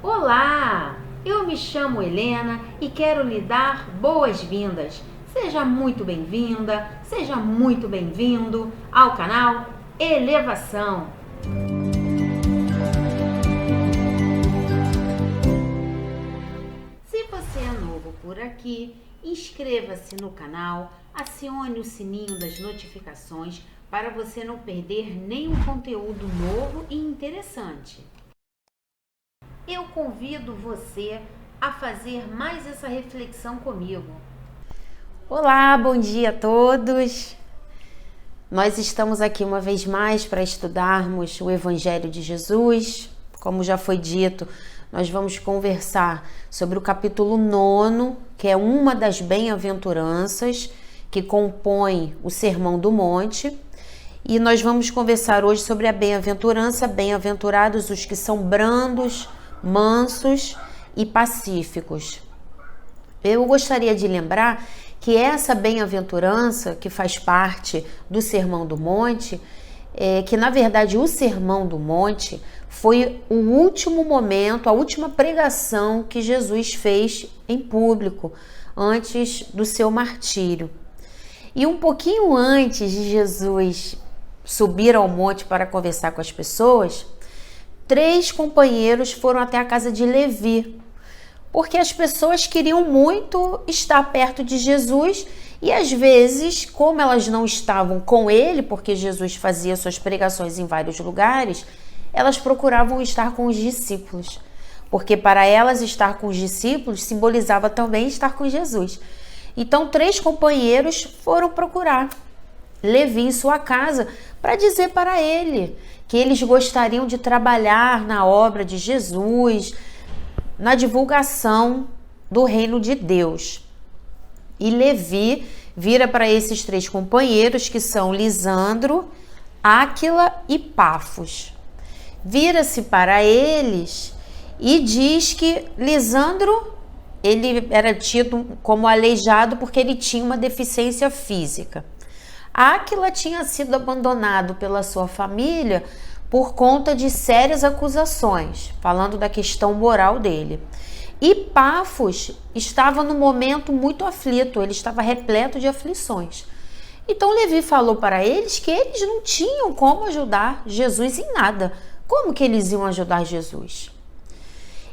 Olá, eu me chamo Helena e quero lhe dar boas-vindas. Seja muito bem-vinda, seja muito bem-vindo ao canal Elevação. Se você é novo por aqui, inscreva-se no canal, acione o sininho das notificações para você não perder nenhum conteúdo novo e interessante. Eu convido você a fazer mais essa reflexão comigo. Olá, bom dia a todos! Nós estamos aqui uma vez mais para estudarmos o Evangelho de Jesus. Como já foi dito, nós vamos conversar sobre o capítulo 9, que é uma das bem-aventuranças que compõe o Sermão do Monte. E nós vamos conversar hoje sobre a bem-aventurança, bem-aventurados os que são brandos, mansos e pacíficos. Eu gostaria de lembrar que essa bem-aventurança que faz parte do Sermão do Monte, que na verdade o Sermão do Monte foi o último momento, a última pregação que Jesus fez em público antes do seu martírio. E um pouquinho antes de Jesus subir ao monte para conversar com as pessoas, 3 companheiros foram até a casa de Levi, porque as pessoas queriam muito estar perto de Jesus e às vezes, como elas não estavam com ele, porque Jesus fazia suas pregações em vários lugares, elas procuravam estar com os discípulos, porque para elas estar com os discípulos simbolizava também estar com Jesus. Então 3 companheiros foram procurar Levi em sua casa para dizer para ele que eles gostariam de trabalhar na obra de Jesus, na divulgação do reino de Deus. E Levi vira para esses 3 companheiros, que são Lisandro, Áquila e Pafos. Vira-se para eles e diz que Lisandro, ele era tido como aleijado porque ele tinha uma deficiência física. Áquila tinha sido abandonado pela sua família por conta de sérias acusações, falando da questão moral dele. E Pafos estava num momento muito aflito, ele estava repleto de aflições. Então Levi falou para eles que eles não tinham como ajudar Jesus em nada. Como que eles iam ajudar Jesus?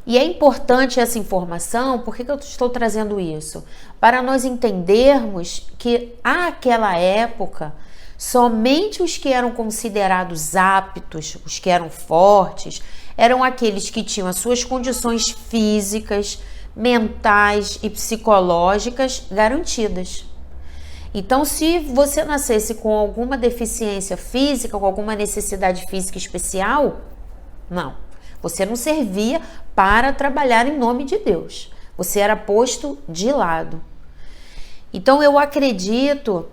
E é importante essa informação, por que eu estou trazendo isso? Para nós entendermos que àquela época, somente os que eram considerados aptos, os que eram fortes, eram aqueles que tinham as suas condições físicas, mentais e psicológicas garantidas. Então, se você nascesse com alguma deficiência física, com alguma necessidade física especial, não. Você não servia para trabalhar em nome de Deus. Você era posto de lado. Então, eu acredito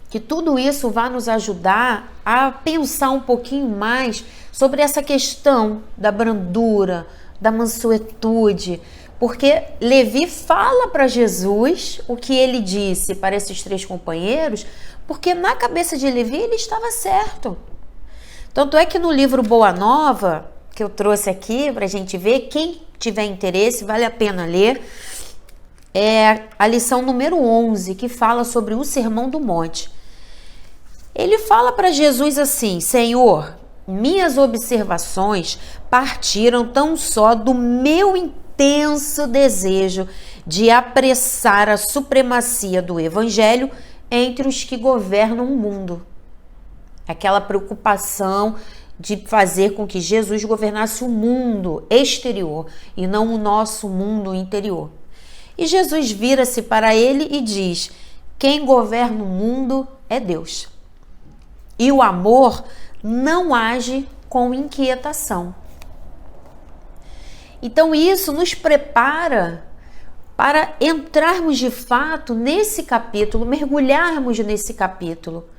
que tudo isso vai nos ajudar a pensar um pouquinho mais sobre essa questão da brandura, da mansuetude, porque Levi fala para Jesus o que ele disse para esses 3 companheiros, porque na cabeça de Levi ele estava certo. Tanto é que no livro Boa Nova, que eu trouxe aqui para a gente ver, quem tiver interesse, vale a pena ler, é a lição número 11, que fala sobre o Sermão do Monte. Ele fala para Jesus assim: Senhor, minhas observações partiram tão só do meu intenso desejo de apressar a supremacia do Evangelho entre os que governam o mundo. Aquela preocupação de fazer com que Jesus governasse o mundo exterior e não o nosso mundo interior. E Jesus vira-se para ele e diz: quem governa o mundo é Deus. E o amor não age com inquietação. Então isso nos prepara para entrarmos de fato nesse capítulo, mergulharmos nesse capítulo.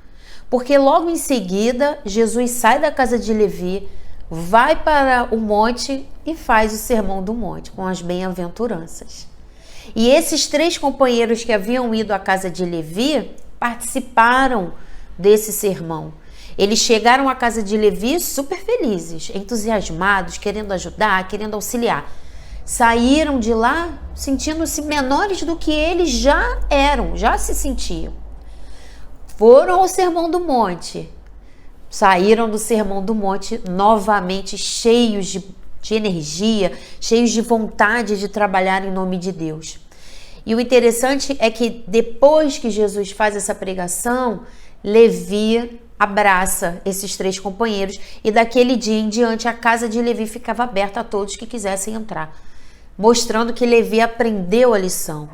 Porque logo em seguida, Jesus sai da casa de Levi, vai para o monte e faz o Sermão do Monte, com as bem-aventuranças. E esses 3 companheiros que haviam ido à casa de Levi participaram desse sermão. Eles chegaram à casa de Levi super felizes, entusiasmados, querendo ajudar, querendo auxiliar. saíram de lá sentindo-se menores do que eles já eram, já se sentiam. Foram ao Sermão do Monte, saíram do Sermão do Monte novamente cheios de energia, cheios de vontade de trabalhar em nome de Deus. E o interessante é que depois que Jesus faz essa pregação, Levi abraça esses 3 companheiros e daquele dia em diante a casa de Levi ficava aberta a todos que quisessem entrar, mostrando que Levi aprendeu a lição.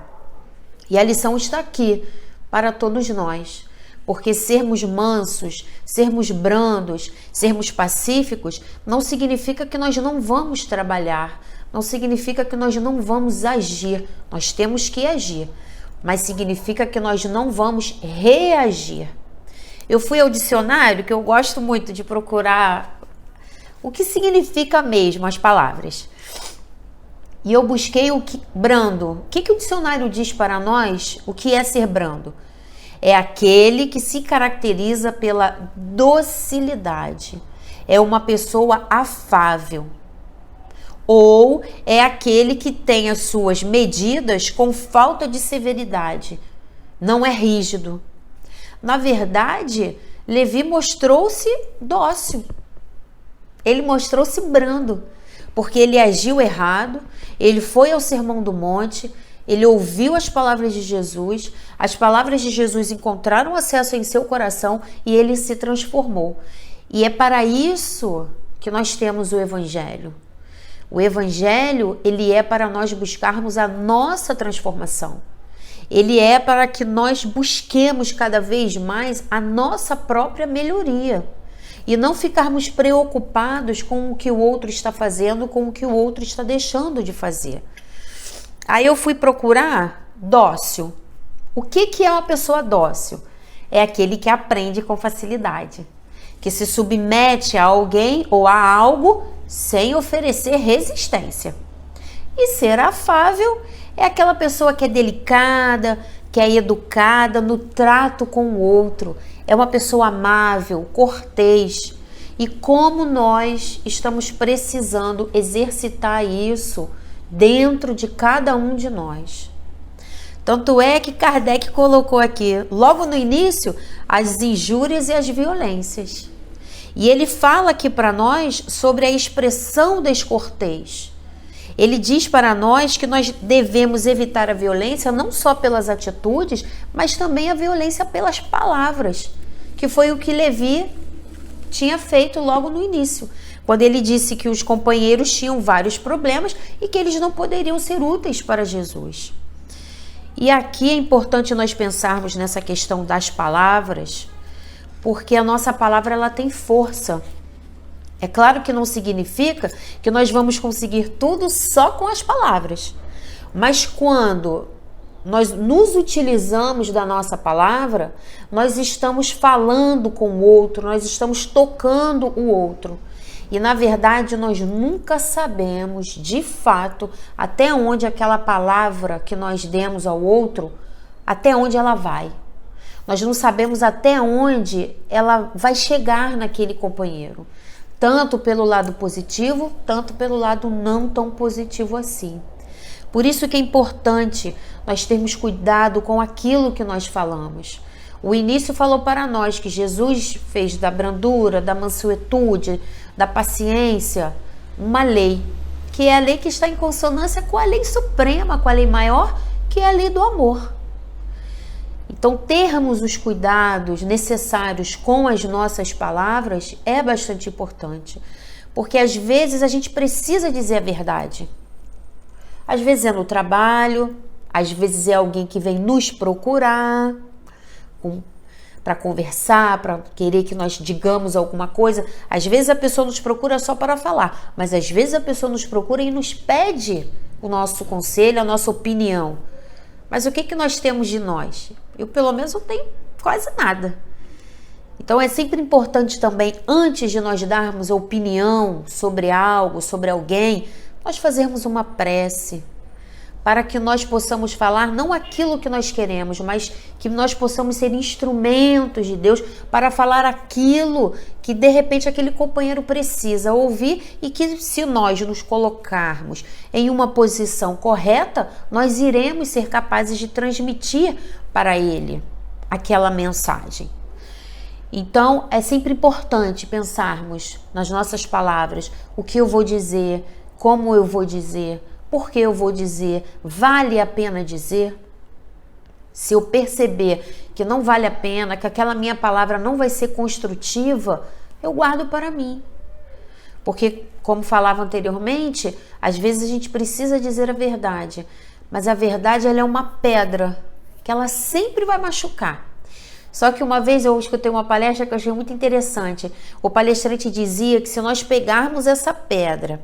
E a lição está aqui para todos nós, porque sermos mansos, sermos brandos, sermos pacíficos não significa que nós não vamos trabalhar, não significa que nós não vamos agir. Nós temos que agir, mas significa que nós não vamos reagir. Eu fui ao dicionário, que eu gosto muito de procurar o que significa mesmo as palavras. E eu busquei o que brando. O que o dicionário diz para nós? O que é ser brando? É aquele que se caracteriza pela docilidade. É uma pessoa afável. Ou é aquele que tem as suas medidas com falta de severidade. Não é rígido. Na verdade, Levi mostrou-se dócil. Ele mostrou-se brando, porque ele agiu errado, ele foi ao Sermão do Monte, ele ouviu as palavras de Jesus, as palavras de Jesus encontraram acesso em seu coração e ele se transformou. E é para isso que nós temos o Evangelho. O Evangelho, ele é para nós buscarmos a nossa transformação. Ele é para que nós busquemos cada vez mais a nossa própria melhoria e não ficarmos preocupados com o que o outro está fazendo, com o que o outro está deixando de fazer. Aí eu fui procurar dócil. O que é uma pessoa dócil? É aquele que aprende com facilidade, que se submete a alguém ou a algo sem oferecer resistência. E ser afável é aquela pessoa que é delicada, que é educada no trato com o outro. É uma pessoa amável, cortês. E como nós estamos precisando exercitar isso dentro de cada um de nós. Tanto é que Kardec colocou aqui, logo no início, as injúrias e as violências. E ele fala aqui para nós sobre a expressão descortês. Ele diz para nós que nós devemos evitar a violência não só pelas atitudes, mas também a violência pelas palavras, que foi o que Levi tinha feito logo no início, quando ele disse que os companheiros tinham vários problemas e que eles não poderiam ser úteis para Jesus. E aqui é importante nós pensarmos nessa questão das palavras, porque a nossa palavra ela tem força. É claro que não significa que nós vamos conseguir tudo só com as palavras. Mas quando nós nos utilizamos da nossa palavra, nós estamos falando com o outro, nós estamos tocando o outro. E na verdade nós nunca sabemos de fato até onde aquela palavra que nós demos ao outro, até onde ela vai. Nós não sabemos até onde ela vai chegar naquele companheiro. Tanto pelo lado positivo, tanto pelo lado não tão positivo assim. Por isso que é importante nós termos cuidado com aquilo que nós falamos. O início falou para nós que Jesus fez da brandura, da mansuetude, da paciência, uma lei, que é a lei que está em consonância com a lei suprema, com a lei maior, que é a lei do amor. Então, termos os cuidados necessários com as nossas palavras é bastante importante, porque às vezes a gente precisa dizer a verdade. Às vezes é no trabalho, às vezes é alguém que vem nos procurar para conversar, para querer que nós digamos alguma coisa. Às vezes a pessoa nos procura só para falar, mas às vezes a pessoa nos procura e nos pede o nosso conselho, a nossa opinião. Mas o que nós temos de nós? Eu, pelo menos, não tenho quase nada. Então, é sempre importante também, antes de nós darmos a opinião sobre algo, sobre alguém, nós fazermos uma prece. para que nós possamos falar não aquilo que nós queremos, mas que nós possamos ser instrumentos de Deus para falar aquilo que de repente aquele companheiro precisa ouvir, e que se nós nos colocarmos em uma posição correta, nós iremos ser capazes de transmitir para ele aquela mensagem. Então, é sempre importante pensarmos nas nossas palavras, o que eu vou dizer, como eu vou dizer, por que eu vou dizer, vale a pena dizer? Se eu perceber que não vale a pena, que aquela minha palavra não vai ser construtiva, eu guardo para mim. Porque, como falava anteriormente, às vezes a gente precisa dizer a verdade, mas a verdade ela é uma pedra que ela sempre vai machucar. Só que uma vez eu escutei uma palestra que eu achei muito interessante. O palestrante dizia que se nós pegarmos essa pedra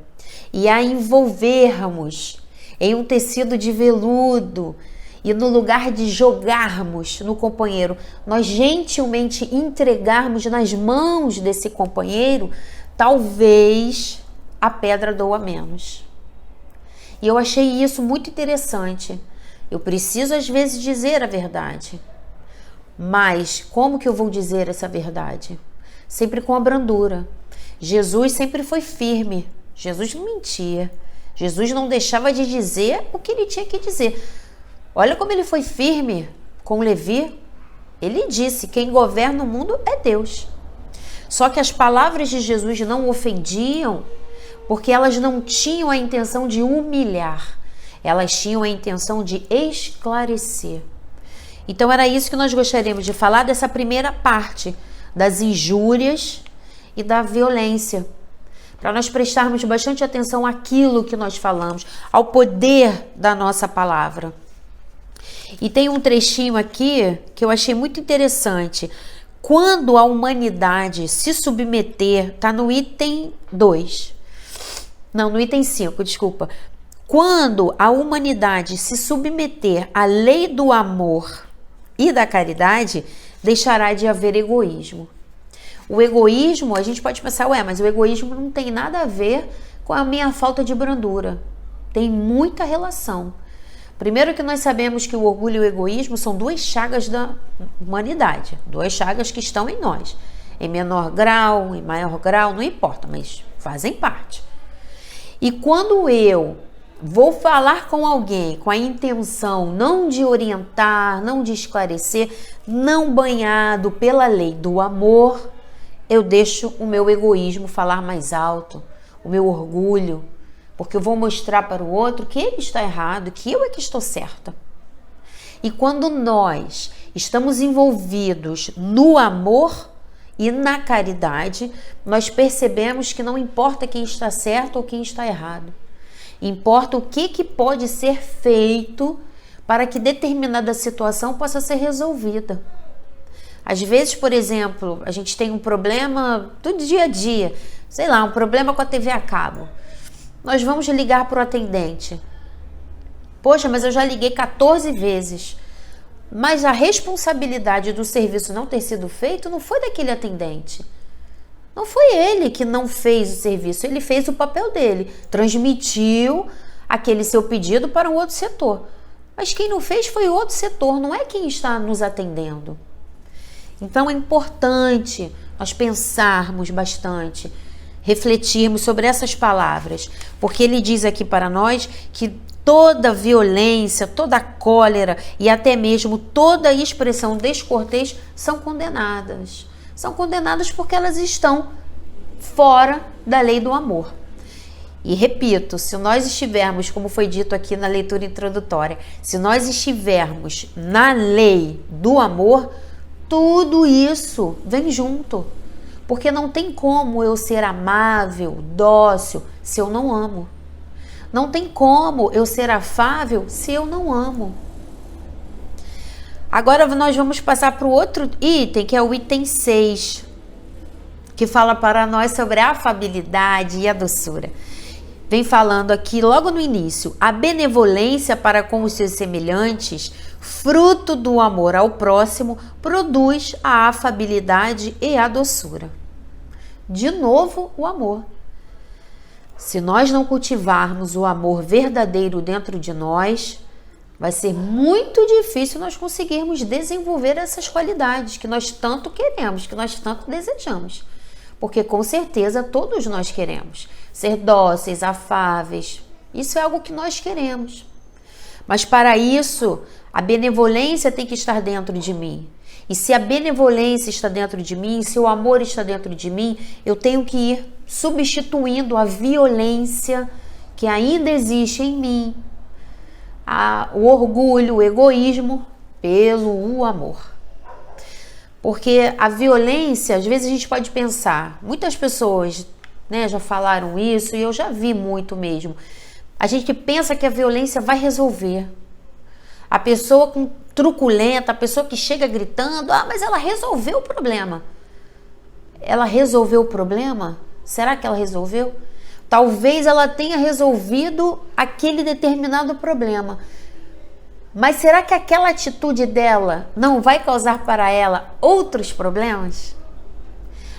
e a envolvermos em um tecido de veludo e no lugar de jogarmos no companheiro, nós gentilmente entregarmos nas mãos desse companheiro, talvez a pedra doa menos. E eu achei isso muito interessante. Eu preciso às vezes dizer a verdade. Mas como que eu vou dizer essa verdade? Sempre com a brandura. Jesus sempre foi firme. Jesus não mentia. Jesus não deixava de dizer o que ele tinha que dizer. Olha como ele foi firme com Levi. Ele disse: quem governa o mundo é Deus. Só que as palavras de Jesus não ofendiam, porque elas não tinham a intenção de humilhar. Elas tinham a intenção de esclarecer. Então era isso que nós gostaríamos de falar dessa primeira parte, das injúrias e da violência. Para nós prestarmos bastante atenção àquilo que nós falamos, ao poder da nossa palavra. E tem um trechinho aqui que eu achei muito interessante. Quando a humanidade se submeter, está no item 2. Não, no item 5, desculpa. Quando a humanidade se submeter à lei do amor e da caridade, deixará de haver egoísmo. O egoísmo, a gente pode pensar, mas o egoísmo não tem nada a ver com a minha falta de brandura. Tem muita relação. Primeiro que nós sabemos que o orgulho e o egoísmo são duas chagas da humanidade, duas chagas que estão em nós. Em menor grau, em maior grau, não importa, mas fazem parte. E quando eu vou falar com alguém com a intenção não de orientar, não de esclarecer, não banhado pela lei do amor, eu deixo o meu egoísmo falar mais alto, o meu orgulho, porque eu vou mostrar para o outro que ele está errado, que eu é que estou certa. E quando nós estamos envolvidos no amor e na caridade, nós percebemos que não importa quem está certo ou quem está errado. Importa o que pode ser feito para que determinada situação possa ser resolvida. Às vezes, por exemplo, a gente tem um problema do dia a dia, sei lá, um problema com a TV a cabo. Nós vamos ligar para o atendente. Poxa, mas eu já liguei 14 vezes. Mas a responsabilidade do serviço não ter sido feito não foi daquele atendente. Não foi ele que não fez o serviço, ele fez o papel dele, transmitiu aquele seu pedido para um outro setor. Mas quem não fez foi outro setor, não é quem está nos atendendo. Então é importante nós pensarmos bastante, refletirmos sobre essas palavras, porque ele diz aqui para nós que toda violência, toda cólera e até mesmo toda expressão descortês são condenadas. São condenadas porque elas estão fora da lei do amor. E repito, se nós estivermos, como foi dito aqui na leitura introdutória, se nós estivermos na lei do amor, tudo isso vem junto. Porque não tem como eu ser amável, dócil, se eu não amo. Não tem como eu ser afável se eu não amo. Agora nós vamos passar para o outro item, que é o item 6, que fala para nós sobre a afabilidade e a doçura. Vem falando aqui logo no início, a benevolência para com os seus semelhantes, fruto do amor ao próximo, produz a afabilidade e a doçura. De novo, o amor. Se nós não cultivarmos o amor verdadeiro dentro de nós, vai ser muito difícil nós conseguirmos desenvolver essas qualidades que nós tanto queremos, que nós tanto desejamos. Porque com certeza todos nós queremos ser dóceis, afáveis. Isso é algo que nós queremos. Mas para isso, a benevolência tem que estar dentro de mim. E se a benevolência está dentro de mim, se o amor está dentro de mim, eu tenho que ir substituindo a violência que ainda existe em mim, o orgulho, o egoísmo, pelo amor. Porque a violência, às vezes a gente pode pensar, muitas pessoas, né, já falaram isso e eu já vi muito mesmo. A gente pensa que a violência vai resolver. A pessoa truculenta, a pessoa que chega gritando, mas ela resolveu o problema. Ela resolveu o problema? Será que ela resolveu? Talvez ela tenha resolvido aquele determinado problema. Mas será que aquela atitude dela não vai causar para ela outros problemas?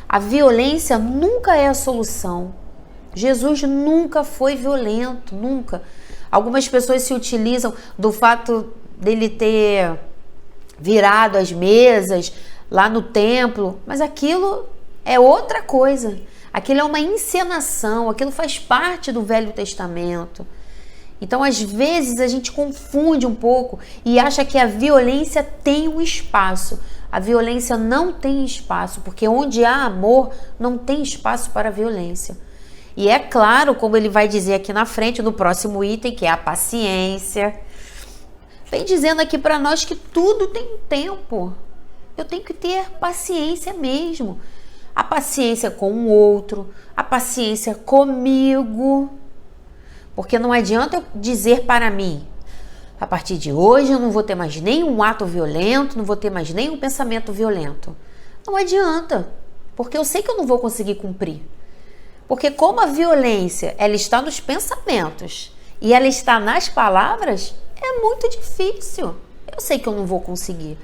A violência nunca é a solução. Jesus nunca foi violento, nunca. Algumas pessoas se utilizam do fato dele ter virado as mesas lá no templo, mas aquilo é outra coisa. Aquilo é uma encenação, aquilo faz parte do Velho Testamento. Então, às vezes, a gente confunde um pouco e acha que a violência tem um espaço. A violência não tem espaço, porque onde há amor, não tem espaço para a violência. E é claro, como ele vai dizer aqui na frente, no próximo item, que é a paciência. Vem dizendo aqui para nós que tudo tem um tempo. Eu tenho que ter paciência mesmo. A paciência com o outro, a paciência comigo. Porque não adianta eu dizer para mim, a partir de hoje eu não vou ter mais nenhum ato violento, não vou ter mais nenhum pensamento violento. Não adianta, porque eu sei que eu não vou conseguir cumprir. Porque como a violência, ela está nos pensamentos e ela está nas palavras, é muito difícil. Eu sei que eu não vou conseguir.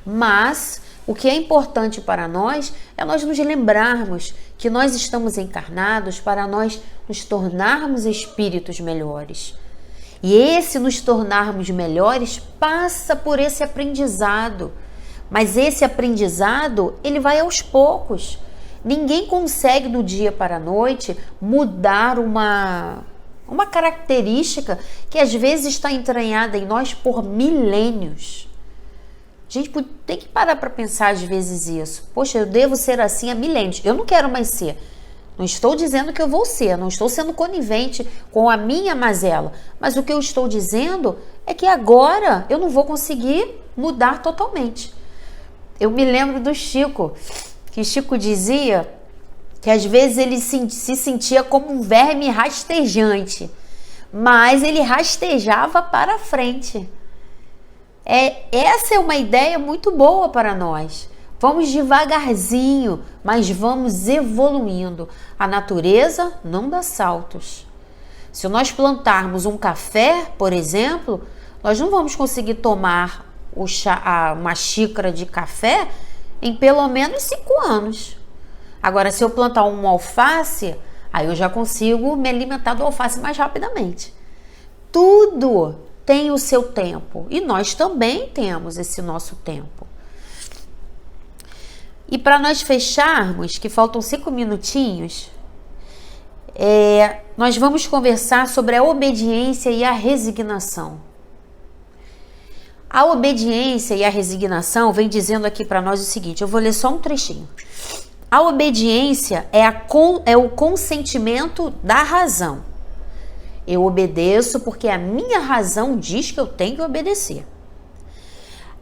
Mas o que é importante para nós é nós nos lembrarmos que nós estamos encarnados para nós nos tornarmos espíritos melhores. E esse nos tornarmos melhores passa por esse aprendizado. Mas esse aprendizado, ele vai aos poucos. Ninguém consegue do dia para a noite mudar uma característica que às vezes está entranhada em nós por milênios. A gente tem que parar para pensar às vezes isso. Poxa, eu devo ser assim há milênios. Eu não quero mais ser. Não estou dizendo que eu vou ser. Não estou sendo conivente com a minha mazela. Mas o que eu estou dizendo é que agora eu não vou conseguir mudar totalmente. Eu me lembro do Chico, que Chico dizia que às vezes ele se sentia como um verme rastejante. Mas ele rastejava para frente. Essa é uma ideia muito boa para nós. Vamos devagarzinho, mas vamos evoluindo. A natureza não dá saltos. Se nós plantarmos um café, por exemplo, nós não vamos conseguir tomar uma xícara de café em pelo menos 5 anos. Agora, se eu plantar um alface, aí eu já consigo me alimentar do alface mais rapidamente. Tudo tem o seu tempo e nós também temos esse nosso tempo. E para nós fecharmos, que faltam 5 minutinhos, nós vamos conversar sobre a obediência e a resignação. A obediência e a resignação vem dizendo aqui para nós o seguinte, eu vou ler só um trechinho. A obediência é o consentimento da razão. Eu obedeço porque a minha razão diz que eu tenho que obedecer.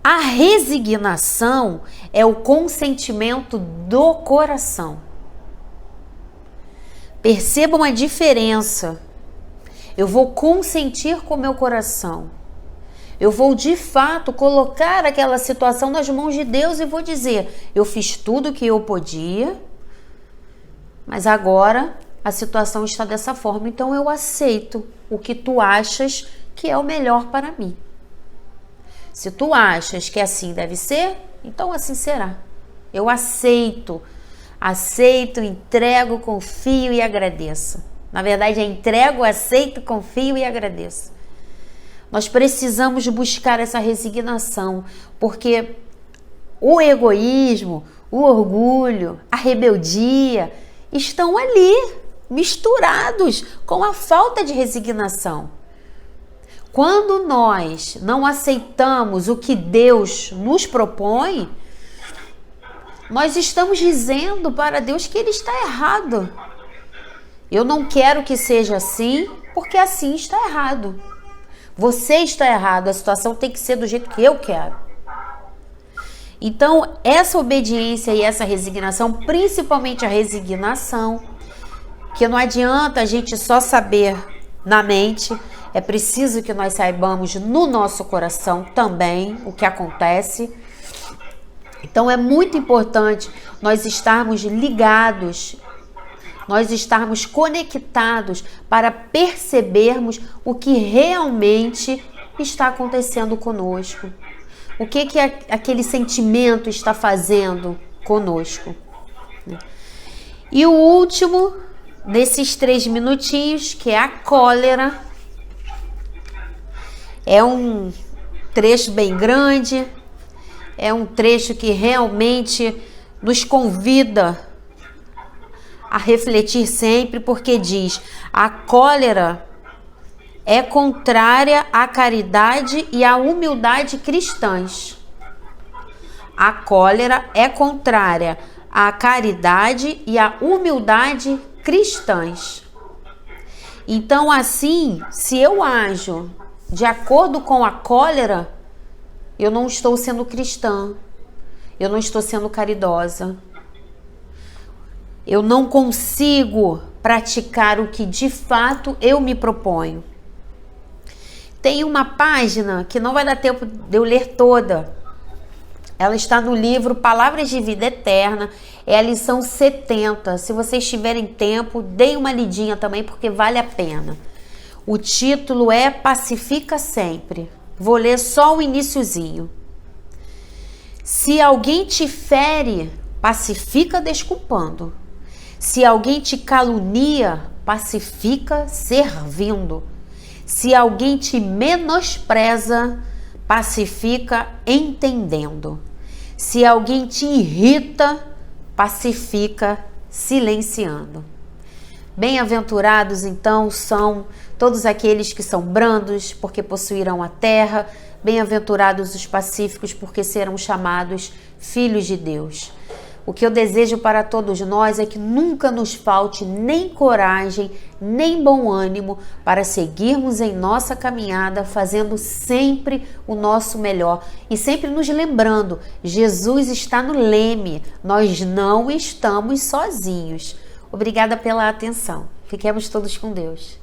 A resignação é o consentimento do coração. Percebam a diferença. Eu vou consentir com o meu coração. Eu vou de fato colocar aquela situação nas mãos de Deus e vou dizer, eu fiz tudo o que eu podia, mas agora a situação está dessa forma, então eu aceito o que tu achas que é o melhor para mim. Se tu achas que assim deve ser, então assim será. Eu aceito, entrego, confio e agradeço. Na verdade, é entrego, aceito, confio e agradeço. Nós precisamos buscar essa resignação, porque o egoísmo, o orgulho, a rebeldia estão ali, misturados com a falta de resignação. Quando nós não aceitamos o que Deus nos propõe, nós estamos dizendo para Deus que Ele está errado. Eu não quero que seja assim, porque assim está errado. Você está errado, a situação tem que ser do jeito que eu quero. Então, essa obediência e essa resignação, principalmente a resignação, que não adianta a gente só saber na mente, é preciso que nós saibamos no nosso coração também o que acontece. Então, é muito importante nós estarmos ligados, nós estarmos conectados para percebermos o que realmente está acontecendo conosco. O que aquele sentimento está fazendo conosco. E o último desses 3 minutinhos, que é a cólera. É um trecho bem grande, é um trecho que realmente nos convida a refletir sempre, porque diz: a cólera é contrária à caridade e à humildade cristãs. A cólera é contrária à caridade e à humildade cristãs. Então, assim, se eu ajo de acordo com a cólera, eu não estou sendo cristã, eu não estou sendo caridosa. Eu não consigo praticar o que de fato eu me proponho. Tem uma página que não vai dar tempo de eu ler toda. Ela está no livro Palavras de Vida Eterna, é a lição 70. Se vocês tiverem tempo, deem uma lidinha também, porque vale a pena. O título é Pacifica Sempre. Vou ler só o iniciozinho. Se alguém te fere, pacifica desculpando. Se alguém te calunia, pacifica servindo. Se alguém te menospreza, pacifica entendendo. Se alguém te irrita, pacifica silenciando. Bem-aventurados, então, são todos aqueles que são brandos, porque possuirão a terra. Bem-aventurados os pacíficos, porque serão chamados filhos de Deus. O que eu desejo para todos nós é que nunca nos falte nem coragem, nem bom ânimo para seguirmos em nossa caminhada, fazendo sempre o nosso melhor e sempre nos lembrando, Jesus está no leme, nós não estamos sozinhos. Obrigada pela atenção. Fiquemos todos com Deus.